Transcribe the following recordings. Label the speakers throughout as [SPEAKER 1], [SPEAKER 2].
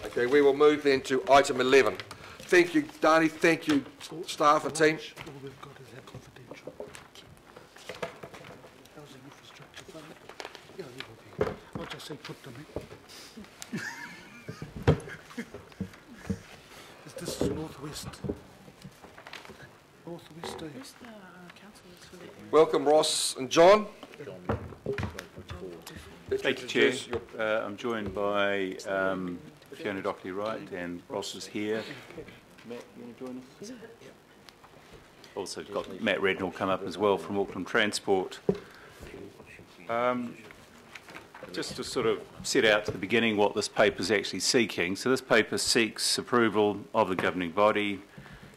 [SPEAKER 1] Okay, we will move then to item 11. Thank you, Dani. Thank you, staff and team.
[SPEAKER 2] All we've got is our confidential. Housing Infrastructure Fund. Yeah, you will be. I'll just say put them in. This is Northwest. Northwest.
[SPEAKER 3] Who's the councillors for that area?
[SPEAKER 1] Welcome, Ross and John.
[SPEAKER 4] Thank you, Chair. I'm joined by Fiona Dockley-Wright, and Ross is here. Matt, you want to join us? Also got Matt Rednall come up as well from Auckland Transport. Just to sort of set out to the beginning what this paper is actually seeking. So this paper seeks approval of the governing body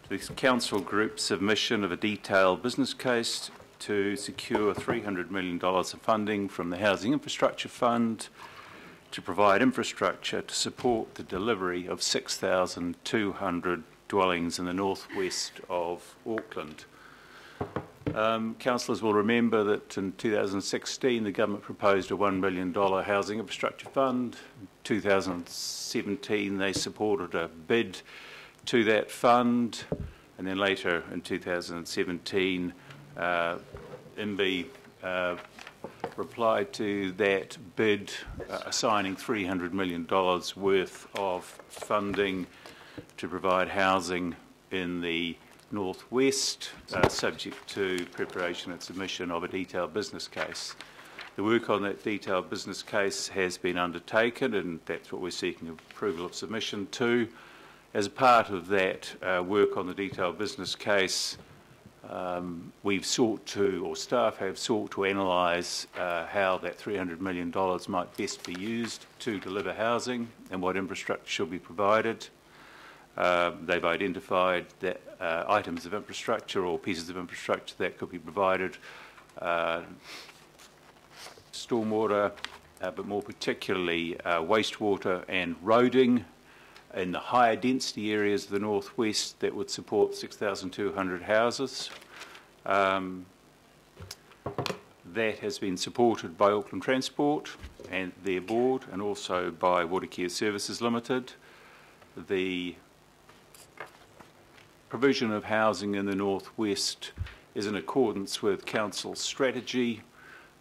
[SPEAKER 4] to the council group submission of a detailed business case to secure $300 million of funding from the Housing Infrastructure Fund to provide infrastructure to support the delivery of 6,200 dwellings in the northwest of Auckland. Councillors will remember that in 2016 the government proposed a $1 billion housing infrastructure fund. In 2017 they supported a bid to that fund, and then later in 2017 IMBI replied to that bid assigning $300 million worth of funding to provide housing in the northwest, subject to preparation and submission of a detailed business case. The work on that detailed business case has been undertaken, and that's what we're seeking approval of submission to. As a part of that work on the detailed business case, we've sought to, or staff have sought to analyse how that $300 million might best be used to deliver housing and what infrastructure should be provided. They've identified that items of infrastructure or pieces of infrastructure that could be provided, stormwater, but more particularly wastewater and roading in the higher density areas of the northwest that would support 6,200 houses. That has been supported by Auckland Transport and their board, and also by Watercare Services Limited. The provision of housing in the northwest is in accordance with council's strategy.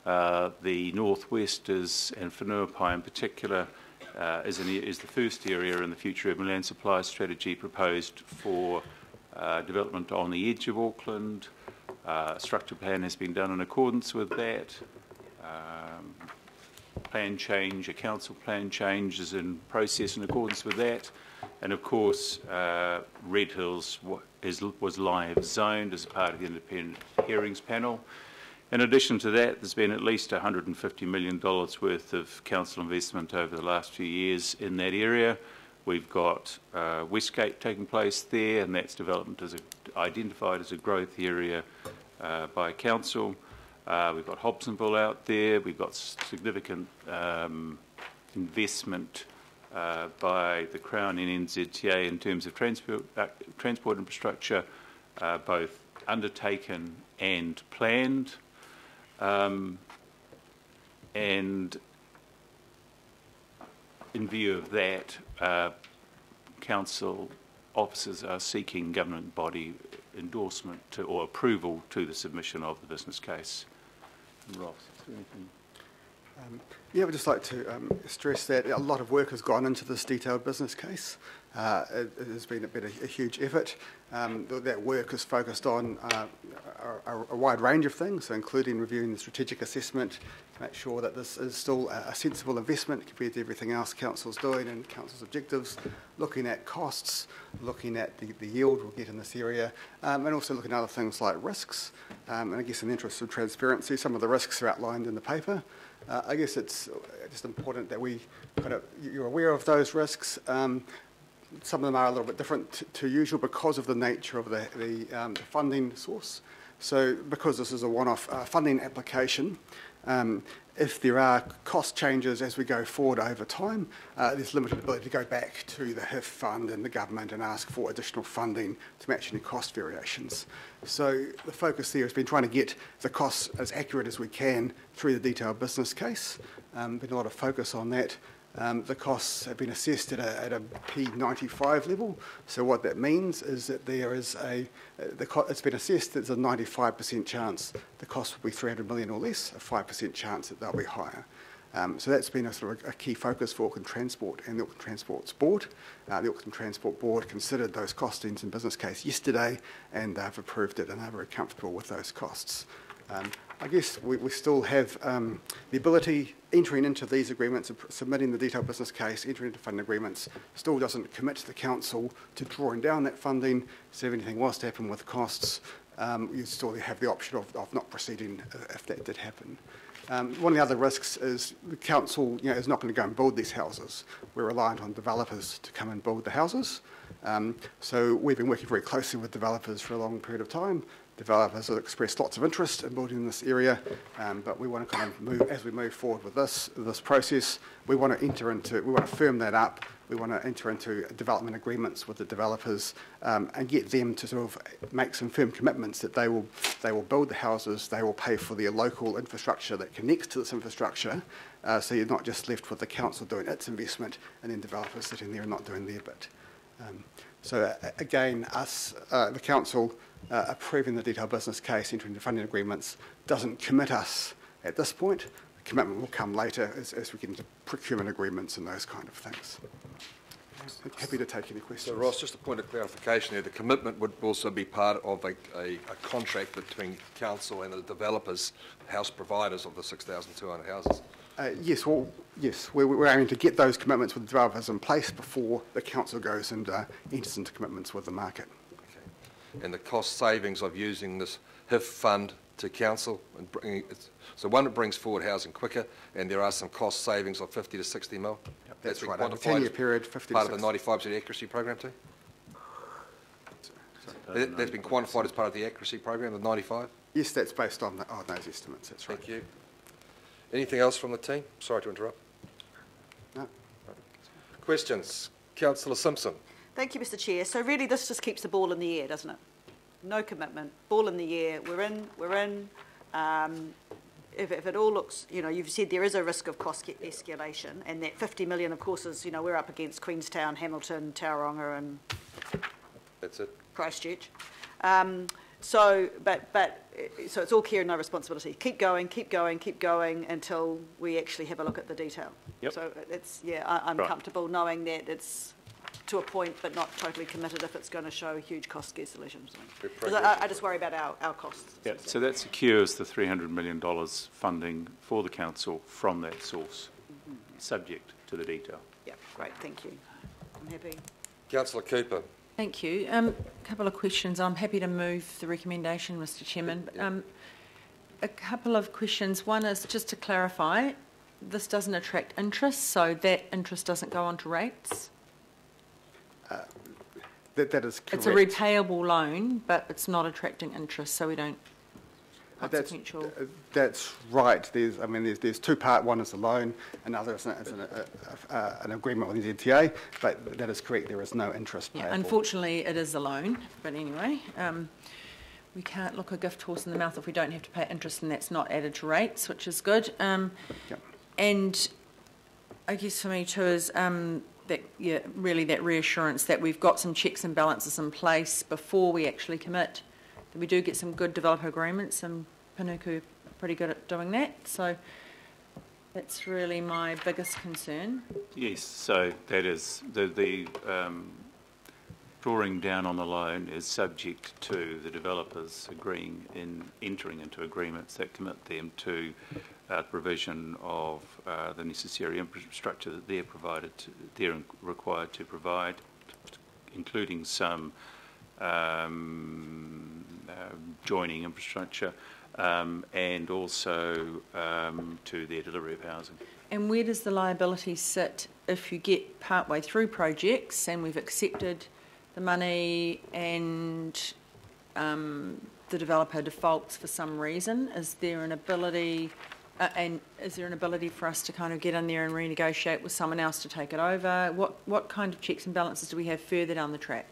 [SPEAKER 4] The northwest is, and Whenuapai in particular, is the first area in the future urban land supply strategy proposed for development on the edge of Auckland. A structure plan has been done in accordance with that. Plan change, a council plan change is in process in accordance with that. And of course, Red Hills was live zoned as part of the independent hearings panel. In addition to that, there's been at least $150 million worth of council investment over the last few years in that area. We've got Westgate taking place there, and that's development as identified as a growth area by council. We've got Hobsonville out there. We've got significant investment by the Crown and NZTA in terms of transport infrastructure, both undertaken and planned. And in view of that, council officers are seeking government body endorsement to, or approval to the submission of the business case. And Ross, is there anything?
[SPEAKER 5] Yeah, I would just like to stress that a lot of work has gone into this detailed business case. It has been a huge effort. That work is focused on a wide range of things, so including reviewing the strategic assessment to make sure that this is still a sensible investment compared to everything else Council's doing and Council's objectives, looking at costs, looking at the yield we'll get in this area, and also looking at other things like risks. And I guess in the interest of transparency, some of the risks are outlined in the paper. I guess it's just important that you're aware of those risks. Some of them are a little bit different to usual because of the nature of the funding source. So because this is a one-off funding application, if there are cost changes as we go forward over time, there's limited ability to go back to the HIF fund and the government and ask for additional funding to match any cost variations. So the focus there has been trying to get the costs as accurate as we can through the detailed business case. Been a lot of focus on that. The costs have been assessed at a P95 level. So what that means is that there is it's been assessed that there's a 95% chance the cost will be 300 million or less, a 5% chance that they'll be higher. So that's been a sort of a key focus for Auckland Transport and the Auckland Transport's board. The Auckland Transport board considered those costings in business case yesterday, and they've approved it, and they're very comfortable with those costs. I guess we still have the ability, entering into these agreements, submitting the detailed business case, entering into funding agreements, still doesn't commit the council to drawing down that funding. So if anything was to happen with costs, you still have the option of not proceeding if that did happen. One of the other risks is the council is not going to go and build these houses. We're reliant on developers to come and build the houses. So we've been working very closely with developers for a long period of time. Developers have expressed lots of interest in building in this area, but we want to kind of move, as we move forward with this process, we want to firm that up. We want to enter into development agreements with the developers and get them to sort of make some firm commitments that they will build the houses, they will pay for the local infrastructure that connects to this infrastructure, so you're not just left with the council doing its investment and then developers sitting there and not doing their bit. So again, the council approving the detailed business case, entering into funding agreements, doesn't commit us at this point. The commitment will come later as we get into procurement agreements and those kind of things. Happy to take any questions.
[SPEAKER 1] So Ross, just a point of clarification there, the commitment would also be part of a contract between council and the developers, house providers of the 6,200 houses?
[SPEAKER 5] Yes, we're aiming to get those commitments with the developers in place before the council goes and enters into commitments with the market.
[SPEAKER 1] Okay. And the cost savings of using this HIF fund to council, and bringing so one, it brings forward housing quicker, and there are some cost savings of 50 to 60 mil.
[SPEAKER 5] Yep, that's right,
[SPEAKER 1] over
[SPEAKER 5] a 10-year period, 50 to 60.
[SPEAKER 1] Part of the 95% accuracy program too? That's been quantified as part of the accuracy program, the 95?
[SPEAKER 5] Yes, that's based on those estimates, that's right.
[SPEAKER 1] Thank you. Anything else from the team? Sorry to interrupt.
[SPEAKER 5] No.
[SPEAKER 1] Questions? Councillor Simpson.
[SPEAKER 6] Thank you, Mr. Chair. So really this just keeps the ball in the air, doesn't it? No commitment, ball in the air, we're in. If it all looks, you've said there is a risk of cost escalation, and that 50 million, of course, is, we're up against Queenstown, Hamilton, Tauranga and
[SPEAKER 1] That's it.
[SPEAKER 6] Christchurch. So it's all care and no responsibility. Keep going until we actually have a look at the detail.
[SPEAKER 4] Yep.
[SPEAKER 6] So I'm
[SPEAKER 4] right.
[SPEAKER 6] comfortable knowing that it's to a point, but not totally committed if it's going to show huge cost escalation. Because I just worry about our costs.
[SPEAKER 4] Yeah, so that secures the $300 million funding for the council from that source, subject to the detail.
[SPEAKER 6] Yeah, great, thank you. I'm happy.
[SPEAKER 1] Councillor Cooper.
[SPEAKER 3] Thank you. A couple of questions. I'm happy to move the recommendation, Mr. Chairman. A couple of questions. One is just to clarify, this doesn't attract interest, so that interest doesn't go onto rates?
[SPEAKER 5] That is correct.
[SPEAKER 3] It's a repayable loan, but it's not attracting interest, so we don't consequential.
[SPEAKER 5] That's right. There's two parts. One is the loan, another is an agreement with the NTA. But that is correct. There is no interest payable.
[SPEAKER 3] Yeah, unfortunately, it is a loan. But anyway, we can't look a gift horse in the mouth if we don't have to pay interest, and that's not added to rates, which is good.
[SPEAKER 5] Yep.
[SPEAKER 3] And I guess for me too is really that reassurance that we've got some checks and balances in place before we actually commit. That we do get some good developer agreements, and Panuku are pretty good at doing that. So that's really my biggest concern. Yes,
[SPEAKER 4] so that is the drawing down on the loan is subject to the developers agreeing in entering into agreements that commit them to provision of the necessary infrastructure that they're required to provide, including some joining infrastructure and also to their delivery of housing.
[SPEAKER 3] And where does the liability sit if you get partway through projects and we've accepted the money and the developer defaults for some reason? Is there an ability for us to kind of get in there and renegotiate with someone else to take it over? What kind of checks and balances do we have further down the track?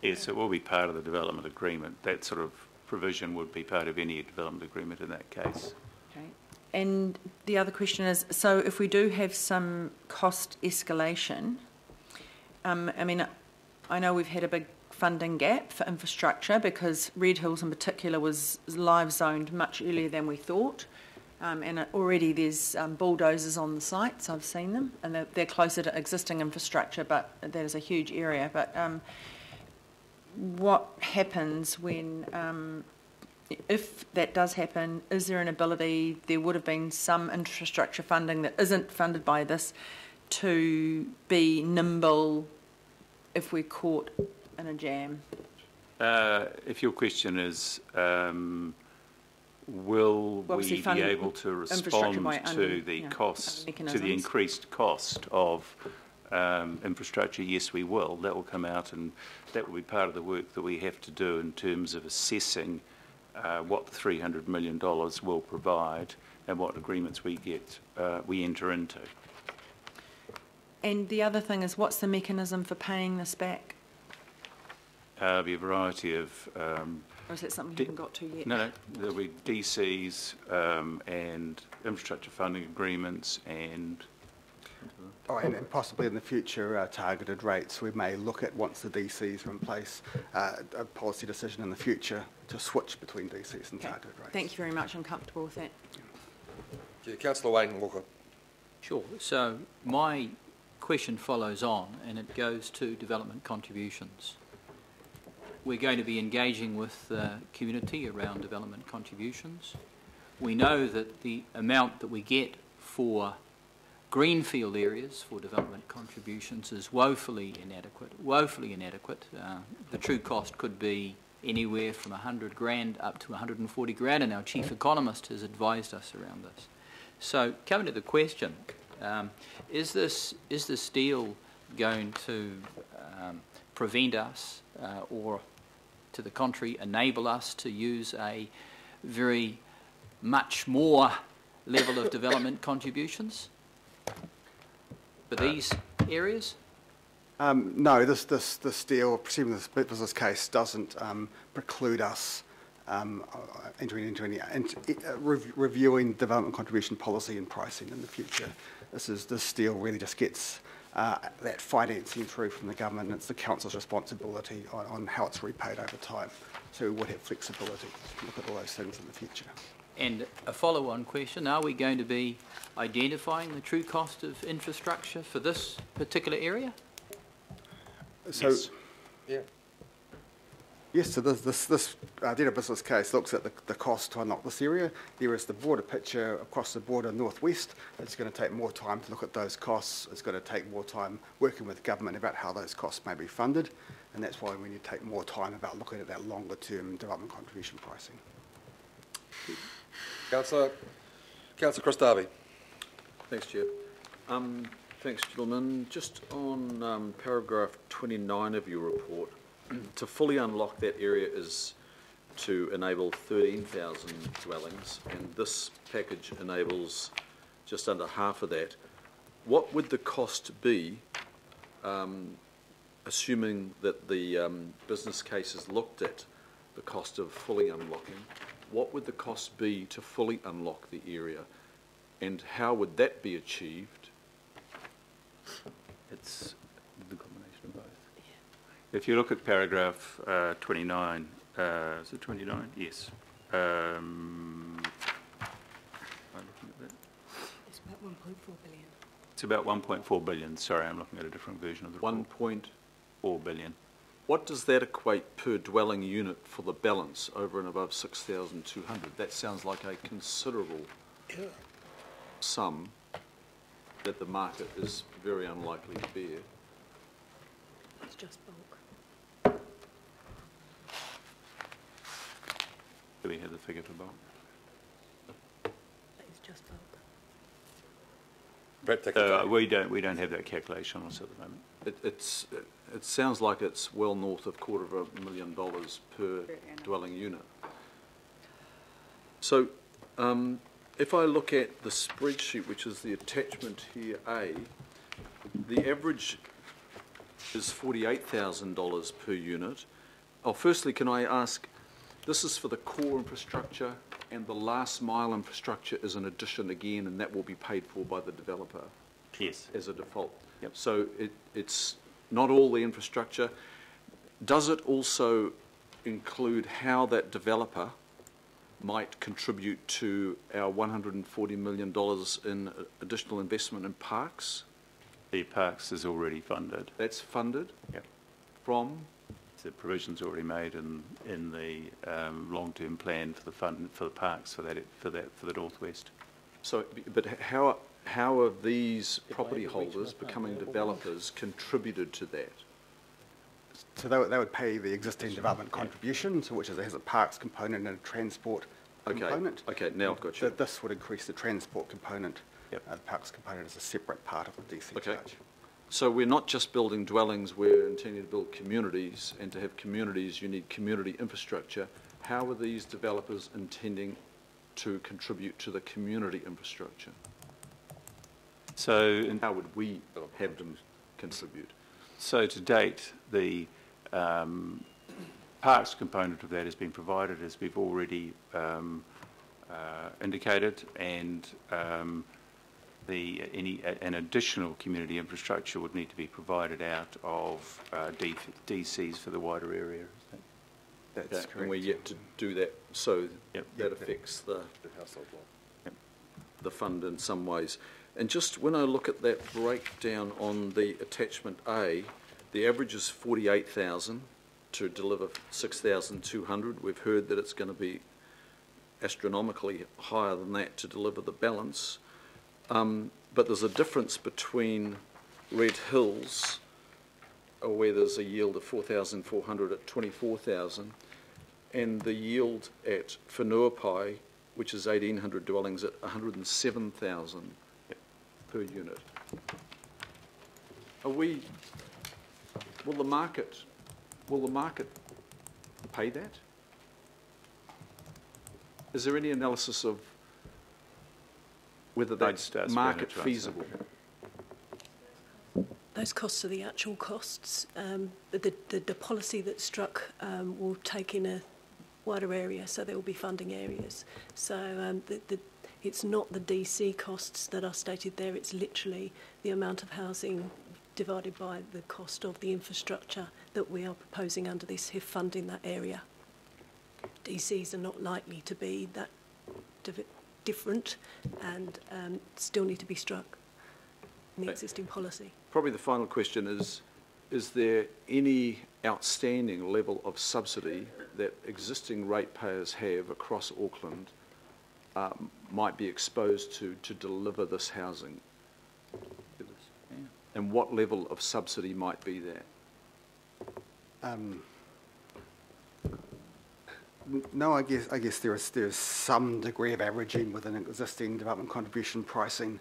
[SPEAKER 4] Yes, it will be part of the development agreement. That sort of provision would be part of any development agreement in that case.
[SPEAKER 3] Okay. And the other question is, so if we do have some cost escalation, I mean, I know we've had a big funding gap for infrastructure because Red Hills in particular was live zoned much earlier than we thought. And already there's bulldozers on the sites, I've seen them, and they're closer to existing infrastructure, but that is a huge area. But what happens when, if that does happen, is there an ability, there would have been some infrastructure funding that isn't funded by this, to be nimble if we're caught in a jam?
[SPEAKER 4] If your question is, will we be able to respond to the cost, to the increased cost of infrastructure? Yes, we will. That will come out, and that will be part of the work that we have to do in terms of assessing what the $300 million will provide and what agreements we enter into.
[SPEAKER 3] And the other thing is, what's the mechanism for paying this back?
[SPEAKER 4] There'll be a variety of...
[SPEAKER 3] or is that something you haven't got to yet?
[SPEAKER 4] No, there'll be DCs and infrastructure funding agreements and...
[SPEAKER 5] Oh, and possibly in the future, targeted rates. We may look at, once the DCs are in place, a policy decision in the future to switch between DCs and targeted rates.
[SPEAKER 3] Thank you very much. I'm comfortable with that.
[SPEAKER 1] Yeah, Councillor Wayne Walker.
[SPEAKER 7] Sure. So my question follows on, and it goes to development contributions. We're going to be engaging with the community around development contributions. We know that the amount that we get for greenfield areas for development contributions is woefully inadequate, the true cost could be anywhere from 100 grand up to 140 grand, and our chief economist has advised us around this. So coming to the question, is this deal going to prevent us or, to the contrary, enable us to use a very much more level of development contributions for these areas?
[SPEAKER 5] No, this deal, presuming this business case, doesn't preclude us entering into any reviewing development contribution policy and pricing in the future. This deal really just gets that financing through from the government, and it's the council's responsibility on how it's repaid over time. So we would have flexibility to look at all those things in the future.
[SPEAKER 7] And a follow-on question, are we going to be identifying the true cost of infrastructure for this particular area?
[SPEAKER 5] So,
[SPEAKER 4] yes.
[SPEAKER 1] Yeah.
[SPEAKER 5] Yes, so this deed of business case looks at the cost to unlock this area. There is the broader picture across the border northwest. It's going to take more time to look at those costs. It's going to take more time working with government about how those costs may be funded, and that's why we need to take more time about looking at that longer term development contribution pricing.
[SPEAKER 1] Councillor Chris Darby.
[SPEAKER 8] Thanks, Chair. Thanks, gentlemen. Just on paragraph 29 of your report, to fully unlock that area is to enable 13,000 dwellings, and this package enables just under half of that. What would the cost be, assuming that the business cases looked at the cost of fully unlocking? What would the cost be to fully unlock the area, and how would that be achieved?
[SPEAKER 4] It's the combination of both. If you look at paragraph 29, is it 29? Yes. Am I looking at that?
[SPEAKER 9] It's about 1.4 billion.
[SPEAKER 4] It's about 1.4 billion. Sorry, I'm looking at a different version of the report. 1.4 billion.
[SPEAKER 8] What does that equate per dwelling unit for the balance over and above 6,200? That sounds like a considerable sum that the market is very unlikely to bear.
[SPEAKER 9] It's just bulk.
[SPEAKER 4] Do we have the figure for bulk?
[SPEAKER 9] It's just bulk.
[SPEAKER 1] Brett,
[SPEAKER 4] we don't have that calculation on us at the moment.
[SPEAKER 8] It sounds like it's well north of $250,000 per dwelling unit. So if I look at the spreadsheet, which is the attachment here A, the average is $48,000 per unit. Oh, firstly, can I ask, this is for the core infrastructure And the last mile infrastructure is an addition again, and that will be paid for by the developer
[SPEAKER 4] Yes.
[SPEAKER 8] as a default.
[SPEAKER 4] Yep.
[SPEAKER 8] So it's not all the infrastructure. Does it also include how that developer might contribute to our $140 million in additional investment in parks?
[SPEAKER 4] The parks is already funded.
[SPEAKER 8] That's funded
[SPEAKER 4] Yep.
[SPEAKER 8] from?
[SPEAKER 4] The provision's already made in the long-term plan for the fund for the parks for the Northwest.
[SPEAKER 8] So, but how have these property holders becoming developers contributed to that?
[SPEAKER 5] So they would pay the existing development contribution, so which has a parks component and a transport component.
[SPEAKER 8] Okay, now I've got you.
[SPEAKER 5] This would increase the transport component.
[SPEAKER 4] Yep.
[SPEAKER 5] The parks component is a separate part of the DC
[SPEAKER 8] Okay.
[SPEAKER 5] charge.
[SPEAKER 8] So we're not just building dwellings, we're intending to build communities, and to have communities, you need community infrastructure. How are these developers intending to contribute to the community infrastructure?
[SPEAKER 4] So,
[SPEAKER 8] How would we have them contribute?
[SPEAKER 4] so to date, the parks component of that has been provided, as we've already indicated, and an additional community infrastructure would need to be provided out of DCs for the wider area.
[SPEAKER 5] That's
[SPEAKER 8] Yeah,
[SPEAKER 5] correct.
[SPEAKER 8] and we're yet to do that, so
[SPEAKER 4] Yep.
[SPEAKER 8] that affects the
[SPEAKER 1] household law.
[SPEAKER 4] Yep.
[SPEAKER 8] the fund in some ways. And just when I look at that breakdown on the attachment A, the average is 48,000 to deliver 6,200. We've heard that it's going to be astronomically higher than that to deliver the balance. But there's a difference between Red Hills, where there's a yield of 4,400 at 24,000, and the yield at Whenuapai, which is 1,800 dwellings at 107,000 per unit. Will the market pay that? Is there any analysis of whether that's
[SPEAKER 4] Bernard
[SPEAKER 8] market
[SPEAKER 4] to answer.
[SPEAKER 8] feasible?
[SPEAKER 9] Those costs are the actual costs. The policy that's struck will take in a wider area, so there will be funding areas. So it's not the DC costs that are stated there, it's literally the amount of housing divided by the cost of the infrastructure that we are proposing under this HIF fund in that area. DCs are not likely to be that different and still need to be struck in the existing policy.
[SPEAKER 8] Probably the final question is there any outstanding level of subsidy that existing ratepayers have across Auckland might be exposed to deliver this housing? And what level of subsidy might be there?
[SPEAKER 5] No, I guess there is some degree of averaging within existing development contribution pricing,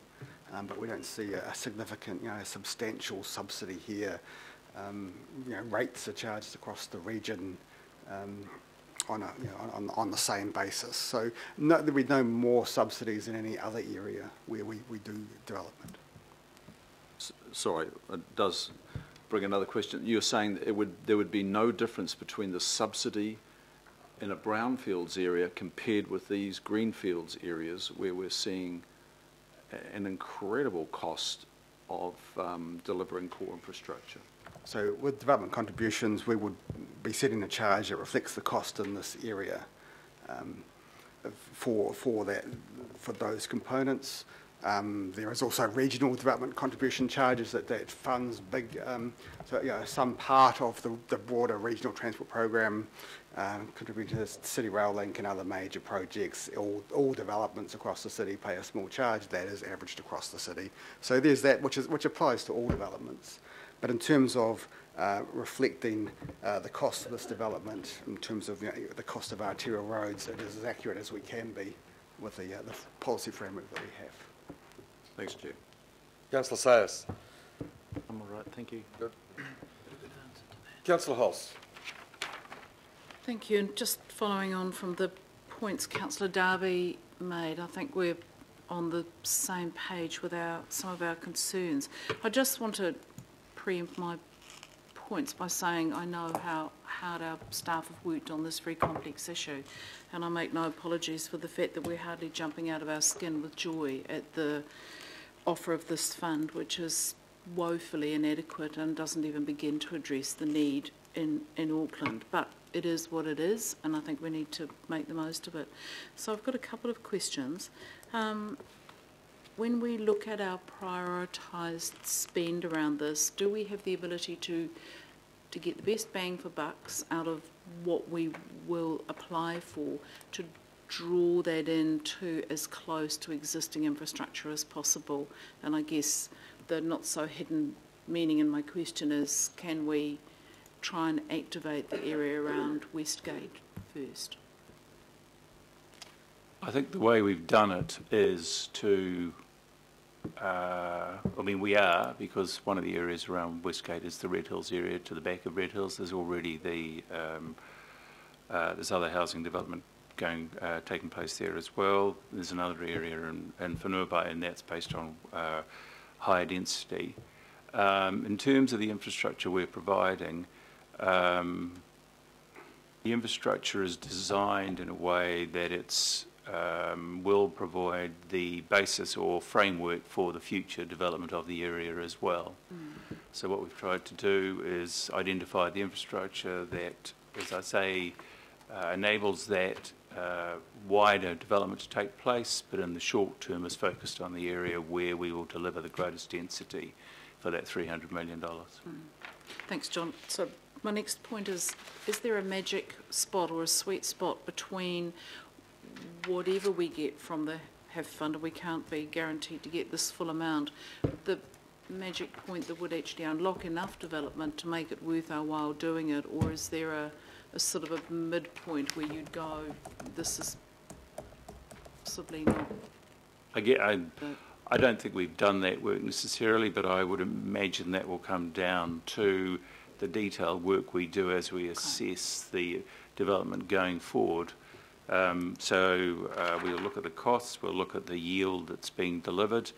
[SPEAKER 5] but we don't see a significant, substantial subsidy here. Rates are charged across the region on the same basis. So there'll be no more subsidies in any other area where we do development.
[SPEAKER 8] Sorry, it does bring another question. You're saying that there would be no difference between the subsidy in a brownfields area compared with these greenfields areas where we're seeing an incredible cost of delivering core infrastructure.
[SPEAKER 5] So with development contributions, we would be setting a charge that reflects the cost in this area for those components. There is also regional development contribution charges that funds big, some part of the broader regional transport program contributing to the City Rail Link and other major projects. All developments across the city pay a small charge that is averaged across the city. So there's that which applies to all developments. But in terms of reflecting the cost of this development, in terms of the cost of arterial roads, it is as accurate as we can be with the policy framework that we have.
[SPEAKER 8] Thanks, Chair.
[SPEAKER 1] Councillor Sayers.
[SPEAKER 8] I'm all right, thank you.
[SPEAKER 1] Good. Councillor Hulse.
[SPEAKER 10] Thank you. And just following on from the points Councillor Darby made, I think we're on the same page with some of our concerns. I just want to preempt my points by saying I know how hard our staff have worked on this very complex issue. And I make no apologies for the fact that we're hardly jumping out of our skin with joy at the offer of this fund, which is woefully inadequate and doesn't even begin to address the need in Auckland. But it is what it is, and I think we need to make the most of it. So I've got a couple of questions. When we look at our prioritised spend around this, do we have the ability to get the best bang for bucks out of what we will apply for, to draw that into as close to existing infrastructure as possible? And I guess the not so hidden meaning in my question is, can we try and activate the area around Westgate first?
[SPEAKER 4] I think the way we've done it is to, we are, because one of the areas around Westgate is the Red Hills area. To the back of Red Hills, there's already there's other housing development taking place there as well. There's another area in Whenuapai, and that's based on higher density. In terms of the infrastructure we're providing, the infrastructure is designed in a way that it's will provide the basis or framework for the future development of the area as well. So what we've tried to do is identify the infrastructure that, as I say, enables that wider development to take place, but in the short term is focused on the area where we will deliver the greatest density for that $300 million.
[SPEAKER 10] Thanks, John. So my next point is there a magic spot or a sweet spot between whatever we get from the HAV fund, and we can't be guaranteed to get this full amount, the magic point that would actually unlock enough development to make it worth our while doing it? Or is there a sort of a midpoint where you'd go, this is possibly not? I don't think we've done that work necessarily, but I would imagine that will come down to the detailed work we do as we assess the development going forward. We'll look at the costs, we'll look at the yield that's being delivered,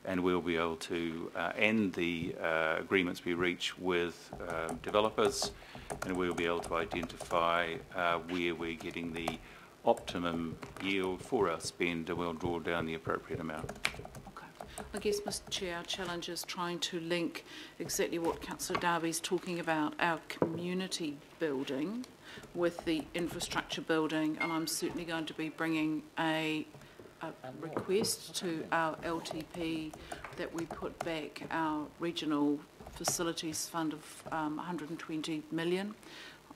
[SPEAKER 10] and we'll be able to end the agreements we reach with developers, and we'll be able to identify where we're getting the optimum yield for our spend, and we'll draw down the appropriate amount. I guess, Mr Chair, our challenge is trying to link exactly what Councillor Darby's talking about, our community building, with the infrastructure building, and I'm certainly going to be bringing a request to our LTP that we put back our regional facilities fund of 120 million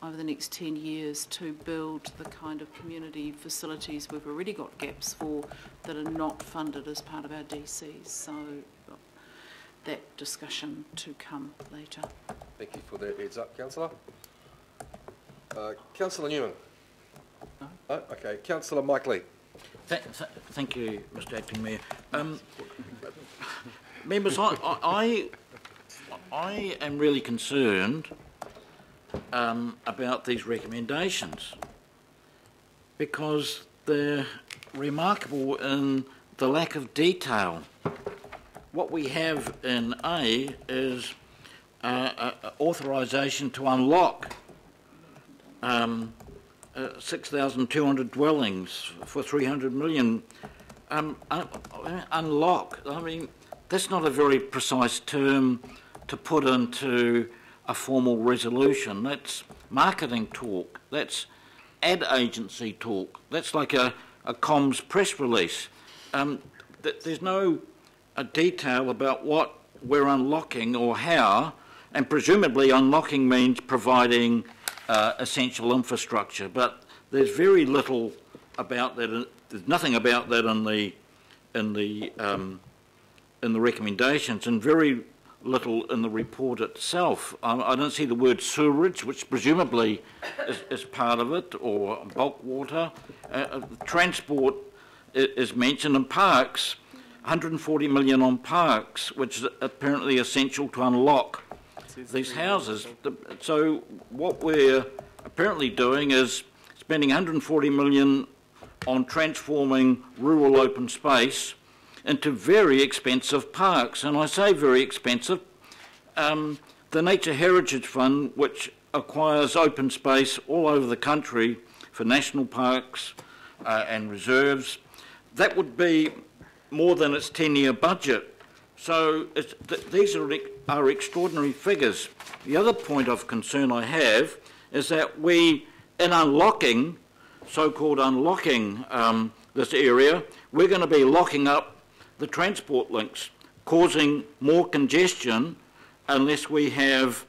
[SPEAKER 10] over the next 10 years to build the kind of community facilities we've already got gaps for that are not funded as part of our DCs. So that discussion to come later.
[SPEAKER 1] Thank you for that heads up, Councillor. Councillor Newman.
[SPEAKER 11] No?
[SPEAKER 1] Oh, okay. Councillor Mike Lee.
[SPEAKER 11] Thank you, Mr Acting Mayor. Members, I am really concerned about these recommendations because they're remarkable in the lack of detail. What we have in A is authorisation to unlock 6,200 dwellings for 300 million. Unlock, I mean, that's not a very precise term to put into a formal resolution. That's marketing talk, that's ad agency talk, that's like a comms press release. There's no detail about what we're unlocking or how, and presumably unlocking means providing essential infrastructure, but there's very little about that. There's nothing about that in the recommendations, and very little in the report itself. I don't see the word sewerage, which presumably is part of it, or bulk water. Transport is mentioned, and parks, 140 million on parks, which is apparently essential to unlock these houses. So what we're apparently doing is spending 140 million on transforming rural open space into very expensive parks, and I say very expensive. The Nature Heritage Fund, which acquires open space all over the country for national parks and reserves, that would be more than its 10-year budget. So these are extraordinary figures. The other point of concern I have is that we, in unlocking, so-called unlocking this area, we're going to be locking up the transport links, causing more congestion unless we have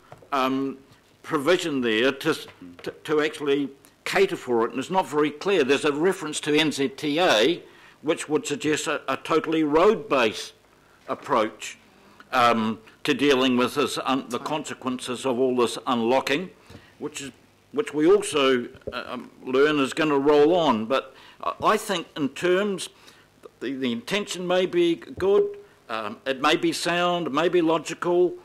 [SPEAKER 11] provision there to actually cater for it. And it's not very clear. There's a reference to NZTA, which would suggest a totally road-based approach to dealing with this, the consequences of all this unlocking, which we also learn is going to roll on. But I think in terms, the intention may be good, it may be sound, it may be logical,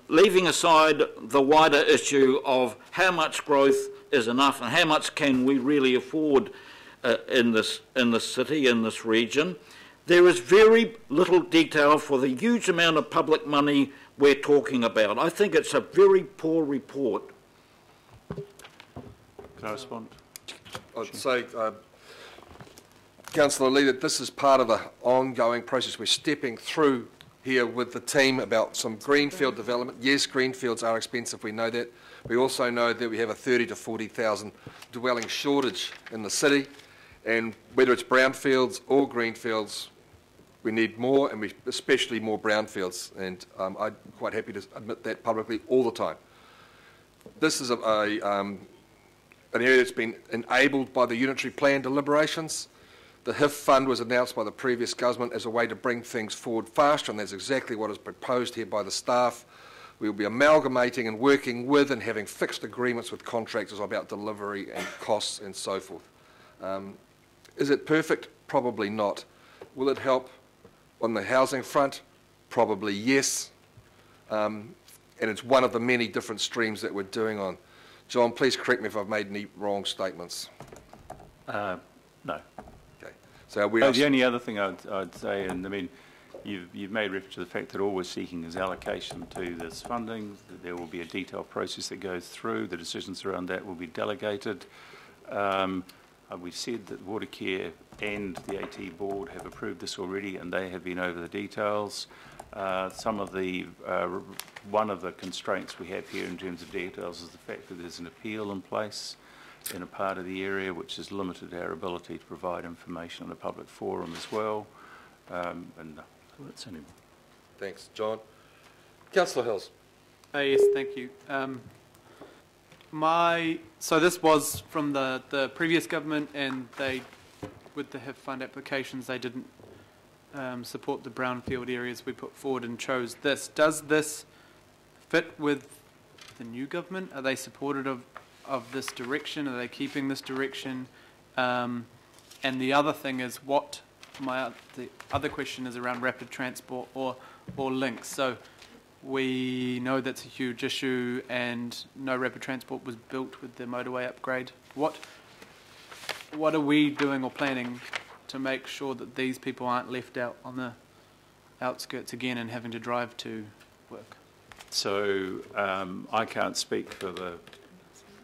[SPEAKER 11] leaving aside the wider issue of how much growth is enough and how much can we really afford in this city, in this region. There is very little detail for the huge amount of public money we're talking about. I think it's a very poor report.
[SPEAKER 4] Can I respond?
[SPEAKER 1] I'd say, Councillor Lee, that this is part of an ongoing process. We're stepping through here with the team about some greenfield development. Yes, greenfields are expensive, we know that. We also know that we have a 30 to 40,000 dwelling shortage in the city, and whether it's brownfields or greenfields, we need more, and especially more brownfields, and I'm quite happy to admit that publicly all the time. This is an area that's been enabled by the unitary plan deliberations. The HIF fund was announced by the previous government as a way to bring things forward faster, and that's exactly what is proposed here by the staff. We will be amalgamating and working with and having fixed agreements with contractors about delivery and costs and so forth. Is it perfect? Probably not. Will it help on the housing front? Probably yes. And it's one of the many different streams that we're doing on. John, please correct me if I've made any wrong statements.
[SPEAKER 4] No.
[SPEAKER 1] Okay. So
[SPEAKER 4] the only other thing I'd say, and I mean, you've made reference to the fact that all we're seeking is allocation to this funding. That there will be a detailed process that goes through. The decisions around that will be delegated. We've said that Watercare and the AT board have approved this already, and they have been over the details. Some of the one of the constraints we have here in terms of details is the fact that there's an appeal in place in a part of the area which has limited our ability to provide information on a public forum as well. And that's anymore.
[SPEAKER 1] Thanks, John. Councillor Hills.
[SPEAKER 12] Yes, thank you. So this was from the previous government, and they, with the HIF fund applications, they didn't support the brownfield areas we put forward and chose this. Does this fit with the new government? Are they supportive of this direction? Are they keeping this direction? And the other thing is the other question is around rapid transport or links. So we know that's a huge issue, and no rapid transport was built with the motorway upgrade. What are we doing or planning to make sure that these people aren't left out on the outskirts again and having to drive to work?
[SPEAKER 4] So I can't speak for the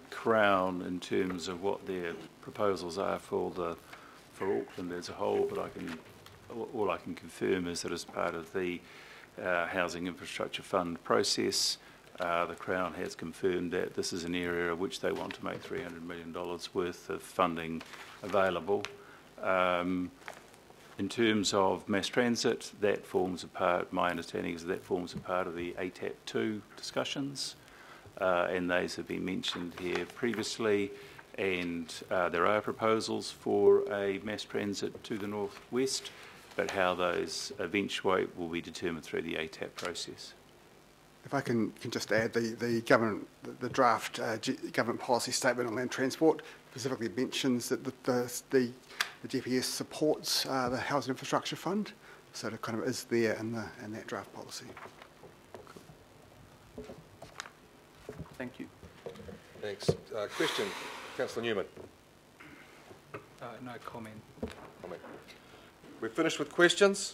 [SPEAKER 4] Crown in terms of what their proposals are for Auckland as a whole, but all I can confirm is that as part of the Housing Infrastructure Fund process, the Crown has confirmed that this is an area of which they want to make $300 million worth of funding available. In terms of mass transit, that forms a part, my understanding is that forms a part of the ATAP2 discussions, and those have been mentioned here previously, and there are proposals for a mass transit to the northwest, but how those eventuate will be determined through the ATAP process.
[SPEAKER 5] If I can just add, the government, the draft government policy statement on land transport specifically mentions that the GPS supports the Housing Infrastructure Fund, so it kind of is there in that draft policy.
[SPEAKER 12] Thank you.
[SPEAKER 1] Thanks. Question, Councillor Newman.
[SPEAKER 13] No comment.
[SPEAKER 1] We're finished with questions.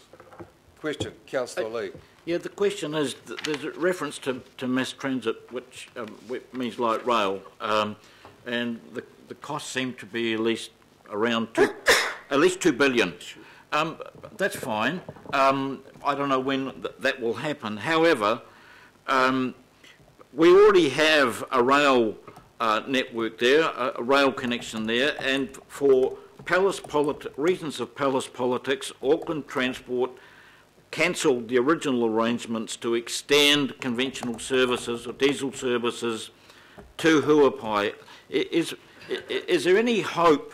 [SPEAKER 1] Question, Councillor Lee.
[SPEAKER 11] Yeah, the question is, there's a reference to mass transit, which means light rail, and the costs seem to be at least around at least $2 billion. That's fine. I don't know when that will happen. However, we already have a rail network there, a rail connection there, and for reasons of palace politics, Auckland Transport cancelled the original arrangements to extend conventional services or diesel services to Huapai. Is there any hope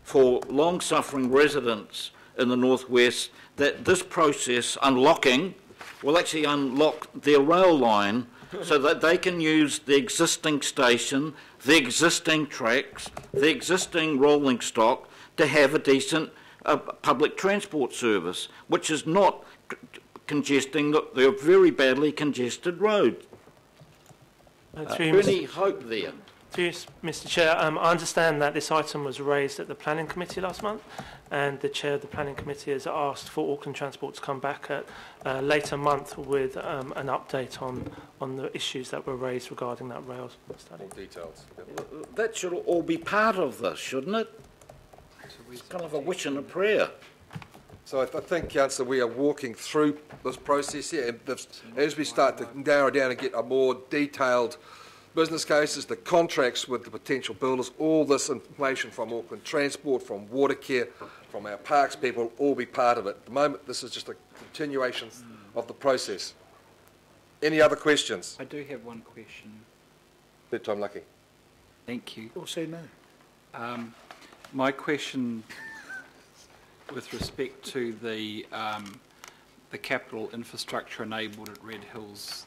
[SPEAKER 11] for long-suffering residents in the northwest that this process unlocking will actually unlock their rail line so that they can use the existing station, the existing tracks, the existing rolling stock to have a decent public transport service, which is not congesting the very badly congested roads? Any hope there?
[SPEAKER 13] Yes, Mr. Chair. I understand that this item was raised at the Planning Committee last month, and the Chair of the Planning Committee has asked for Auckland Transport to come back at a later month with an update on the issues that were raised regarding that rail study.
[SPEAKER 1] Details.
[SPEAKER 11] That should all be part of this, shouldn't it? It's kind of a wish and a prayer.
[SPEAKER 1] So I think, Councillor, we are walking through this process here, and as we start to narrow down and get a more detailed business cases, the contracts with the potential builders, all this information from Auckland Transport, from Watercare, from our parks people, will all be part of it. At the moment, this is just a continuation of the process. Any other questions?
[SPEAKER 7] I do have one question.
[SPEAKER 1] Third time lucky.
[SPEAKER 7] Thank you.
[SPEAKER 2] Or say no.
[SPEAKER 7] My question with respect to the capital infrastructure enabled at Red Hills,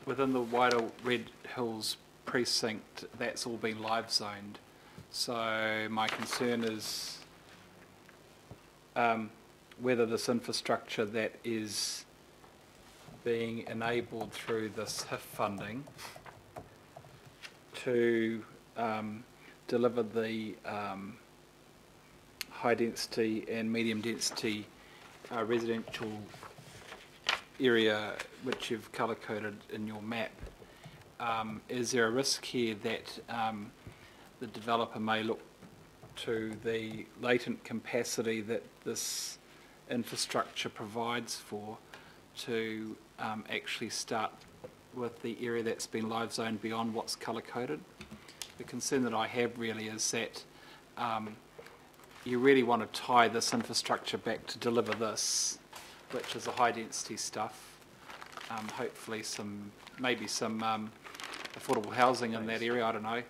[SPEAKER 7] within the wider Red Hills precinct, that's all been live zoned. So my concern is whether this infrastructure that is being enabled through this HIF funding to deliver the high density and medium density residential area which you've colour coded in your map, is there a risk here that the developer may look to the latent capacity that this infrastructure provides for to actually start with the area that's been live zoned beyond what's colour coded? The concern that I have really is that you really want to tie this infrastructure back to deliver this, which is the high density stuff, hopefully maybe some affordable housing in that area, I don't know,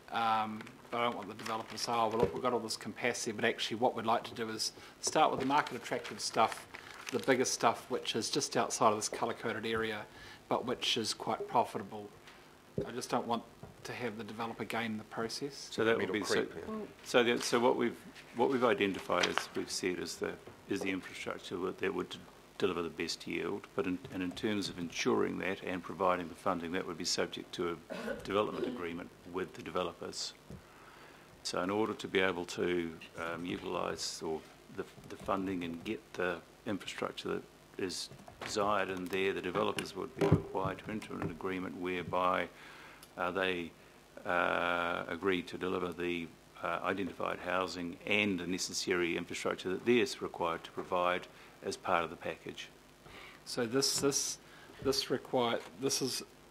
[SPEAKER 7] but I don't want the developer to say, oh well look, we've got all this capacity, but actually what we'd like to do is start with the market attractive stuff, the bigger stuff which is just outside of this colour coded area but which is quite profitable. I just don't want to have the developer gain the process.
[SPEAKER 4] So that would be so what we've identified, as we've said, is the infrastructure that would deliver the best yield. But in terms of ensuring that and providing the funding, that would be subject to a development agreement with the developers. So in order to be able to utilise the funding and get the infrastructure that is desired in there, the developers would be required to enter an agreement whereby they agree to deliver the identified housing and the necessary infrastructure that they're required to provide as part of the package.
[SPEAKER 7] So this is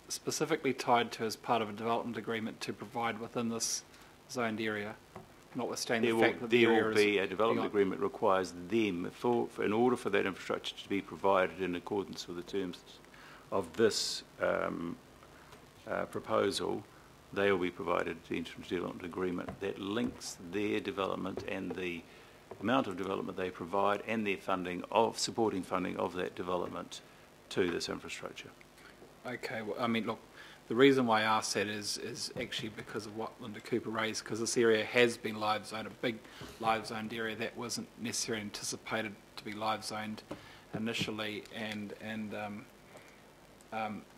[SPEAKER 7] specifically tied to as part of a development agreement to provide within this zoned area, notwithstanding the fact that the area
[SPEAKER 4] there will be a development agreement requires them in order for that infrastructure to be provided in accordance with the terms of this proposal. They will be provided the interim development agreement that links their development and the amount of development they provide and their supporting funding of that development to this infrastructure.
[SPEAKER 7] Okay, well, I mean, look, the reason why I asked that is actually because of what Linda Cooper raised, because this area has been live zoned, a big live zoned area that wasn't necessarily anticipated to be live zoned initially, and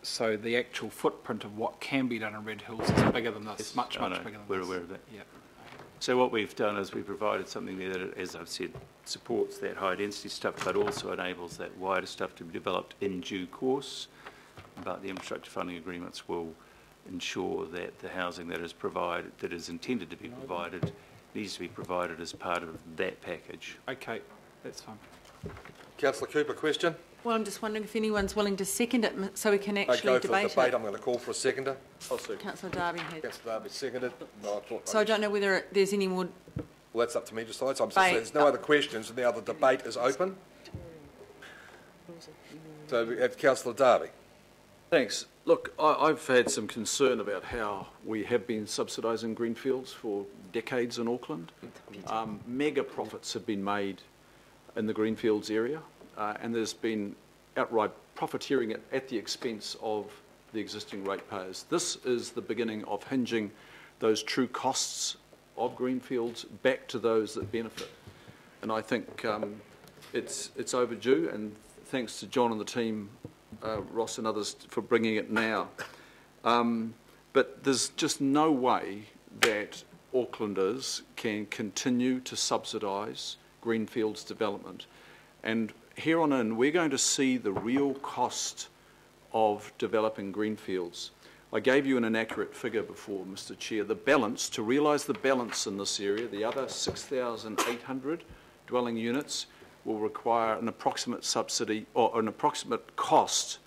[SPEAKER 7] so the actual footprint of what can be done in Red Hills is bigger than this. It's much bigger than this.
[SPEAKER 4] We're aware of that.
[SPEAKER 7] Yeah.
[SPEAKER 4] So what we've done is we've provided something there that, as I've said, supports that high density stuff, but also enables that wider stuff to be developed in due course. But the infrastructure funding agreements will ensure that the housing that is provided, that is intended to be provided, needs to be provided as part of that package.
[SPEAKER 12] Okay, that's fine.
[SPEAKER 1] Councillor Cooper, question?
[SPEAKER 3] Well, I'm just wondering if anyone's willing to second it so we can
[SPEAKER 1] I
[SPEAKER 3] actually
[SPEAKER 1] go for the
[SPEAKER 3] debate
[SPEAKER 1] debate.
[SPEAKER 3] it.
[SPEAKER 1] I'm going to call for a seconder.
[SPEAKER 3] Councillor Darby had.
[SPEAKER 1] Councillor Darby seconded. No,
[SPEAKER 3] So I don't know whether there's any more.
[SPEAKER 1] Well, that's up to me to decide. So I'm just saying there's no other questions, and now the debate is open. So we have Councillor Darby.
[SPEAKER 8] Thanks. Look, I've had some concern about how we have been subsidising greenfields for decades in Auckland. Mega profits have been made in the greenfields area, and there's been outright profiteering at the expense of the existing ratepayers. This is the beginning of hinging those true costs of greenfields back to those that benefit. And I think it's overdue, and thanks to John and the team, Ross and others, for bringing it now. But there's just no way that Aucklanders can continue to subsidise greenfields development. And here on in, we're going to see the real cost of developing greenfields. I gave you an inaccurate figure before, Mr. Chair. The balance, to realise the balance in this area, the other 6,800 dwelling units will require an approximate subsidy or an approximate cost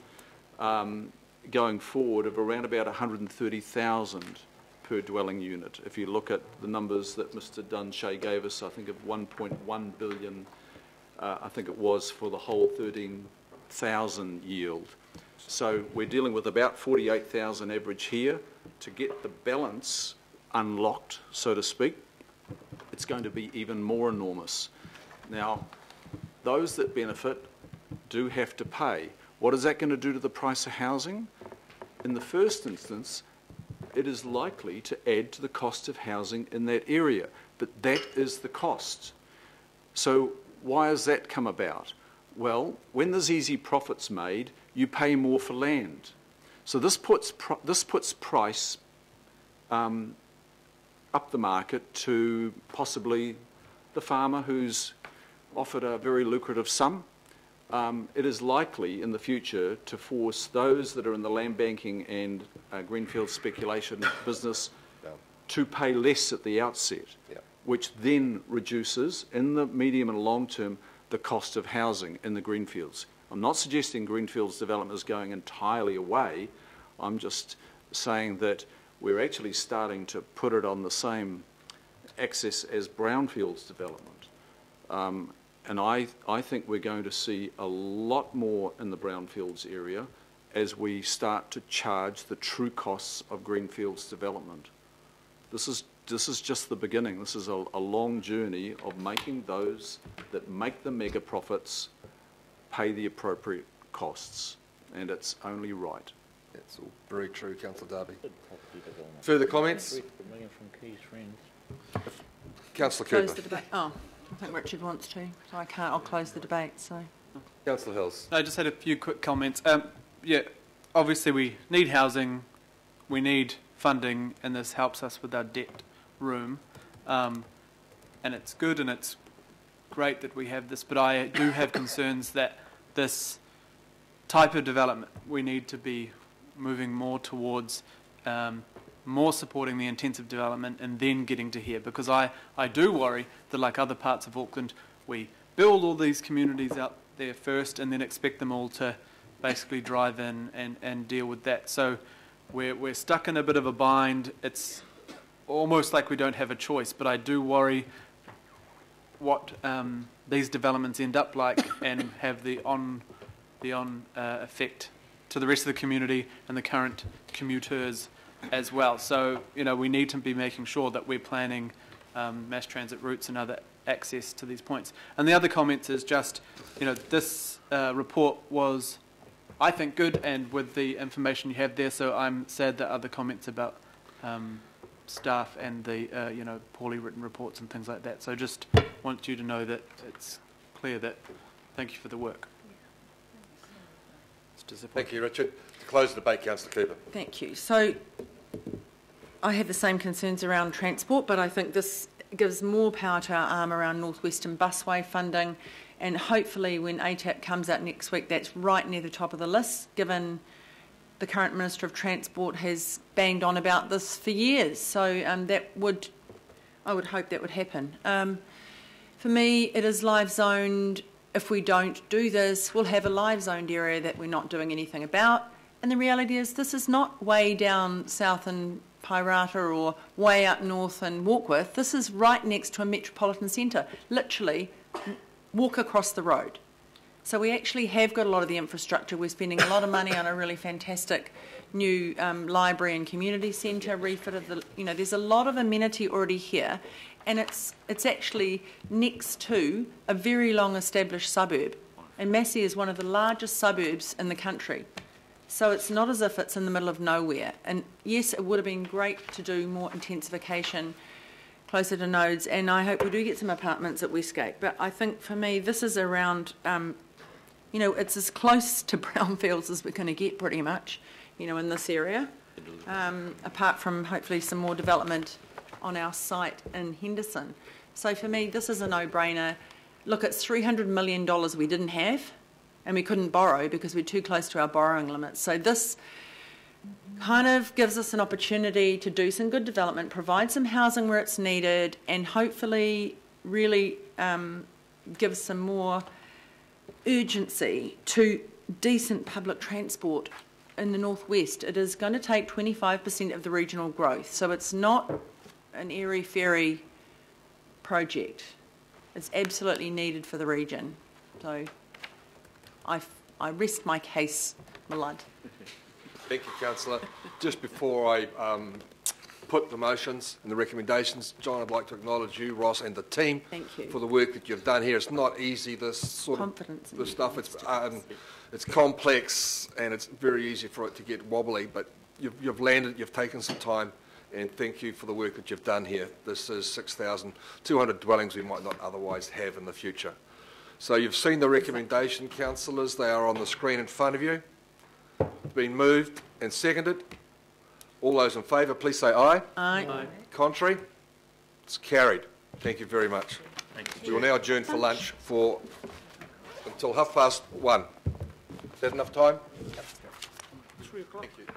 [SPEAKER 8] going forward of around about 130,000 per dwelling unit. If you look at the numbers that Mr. Dunshay gave us, I think of 1.1 billion, I think it was for the whole 13,000 yield. So we're dealing with about 48,000 average here. To get the balance unlocked, so to speak, it's going to be even more enormous. Now, those that benefit do have to pay. What is that going to do to the price of housing? In the first instance, it is likely to add to the cost of housing in that area, but that is the cost. So why has that come about? Well, when there's easy profits made, you pay more for land. So this puts price up the market to possibly the farmer who's offered a very lucrative sum. It is likely in the future to force those that are in the land banking and greenfield speculation business to pay less at the outset, which then reduces, in the medium and long term, the cost of housing in the greenfields. I'm not suggesting greenfields development is going entirely away. I'm just saying that we're actually starting to put it on the same axis as brownfields development. And I think we're going to see a lot more in the brownfields area as we start to charge the true costs of greenfields development. This is just the beginning. This is a long journey of making those that make the mega profits pay the appropriate costs, and it's only right.
[SPEAKER 1] That's all very true, Councillor Darby. Further comments? Councillor Cooper.
[SPEAKER 3] Close the debate. Oh, I think Richard wants to, so I can't. I'll close the debate. So.
[SPEAKER 1] Councillor Hills.
[SPEAKER 12] I just had a few quick comments. Yeah, obviously we need housing, we need funding, and this helps us with our debt room. And it's good and it's great that we have this, but I do have concerns that this type of development, we need to be moving more towards more supporting the intensive development and then getting to here, because I do worry that, like other parts of Auckland, we build all these communities out there first and then expect them all to basically drive in and deal with that. So we're stuck in a bit of a bind. It's almost like we don't have a choice, but I do worry what these developments end up like and have the on effect to the rest of the community and the current commuters as well. So, you know, we need to be making sure that we're planning mass transit routes and other access to these points. And the other comment is just, you know, this report was, I think, good, and with the information you have there, so I'm sad that other comments about staff and the, you know, poorly written reports and things like that. So just want you to know that it's clear that, thank you for the work.
[SPEAKER 1] Thank you, Richard. To close the debate, Councillor Cooper.
[SPEAKER 3] Thank you. So I have the same concerns around transport, but I think this gives more power to our arm around North Western Busway funding, and hopefully when ATAP comes out next week, that's right near the top of the list, given the current Minister of Transport has banged on about this for years. So I would hope that would happen. For me, it is live zoned. If we don't do this, we'll have a live zoned area that we're not doing anything about. And the reality is this is not way down south in Pairata or way up north in Warkworth. This is right next to a metropolitan centre, literally walk across the road. So we actually have got a lot of the infrastructure. We're spending a lot of money on a really fantastic new library and community centre, refit of the, there's a lot of amenity already here, and it's actually next to a very long established suburb. And Massey is one of the largest suburbs in the country. So it's not as if it's in the middle of nowhere. And yes, it would have been great to do more intensification closer to nodes, and I hope we do get some apartments at Westgate. But I think for me, this is around, it's as close to brownfields as we're going to get pretty much, in this area, apart from hopefully some more development on our site in Henderson. So for me, this is a no-brainer. Look, it's $300 million we didn't have, and we couldn't borrow because we're too close to our borrowing limits. So this kind of gives us an opportunity to do some good development, provide some housing where it's needed, and hopefully really give some more urgency to decent public transport in the northwest. It is going to take 25% of the regional growth, so it's not an airy-fairy project. It's absolutely needed for the region. So I rest my case, Malud.
[SPEAKER 1] Thank you, Councillor. Just before I put the motions and the recommendations, John, I'd like to acknowledge you, Ross, and the team for the work that you've done here. It's not easy, this sort of this stuff. It's complex and it's very easy for it to get wobbly, but you've landed, you've taken some time, and thank you for the work that you've done here. This is 6,200 dwellings we might not otherwise have in the future. So you've seen the recommendation, councillors. They are on the screen in front of you. It's been moved and seconded. All those in favour, please say aye.
[SPEAKER 3] Aye. Aye.
[SPEAKER 1] Contrary? It's carried. Thank you very much.
[SPEAKER 4] Thank you.
[SPEAKER 1] We will now adjourn for lunch until 1:30. Is that enough time?
[SPEAKER 2] 3 o'clock.
[SPEAKER 1] Thank you.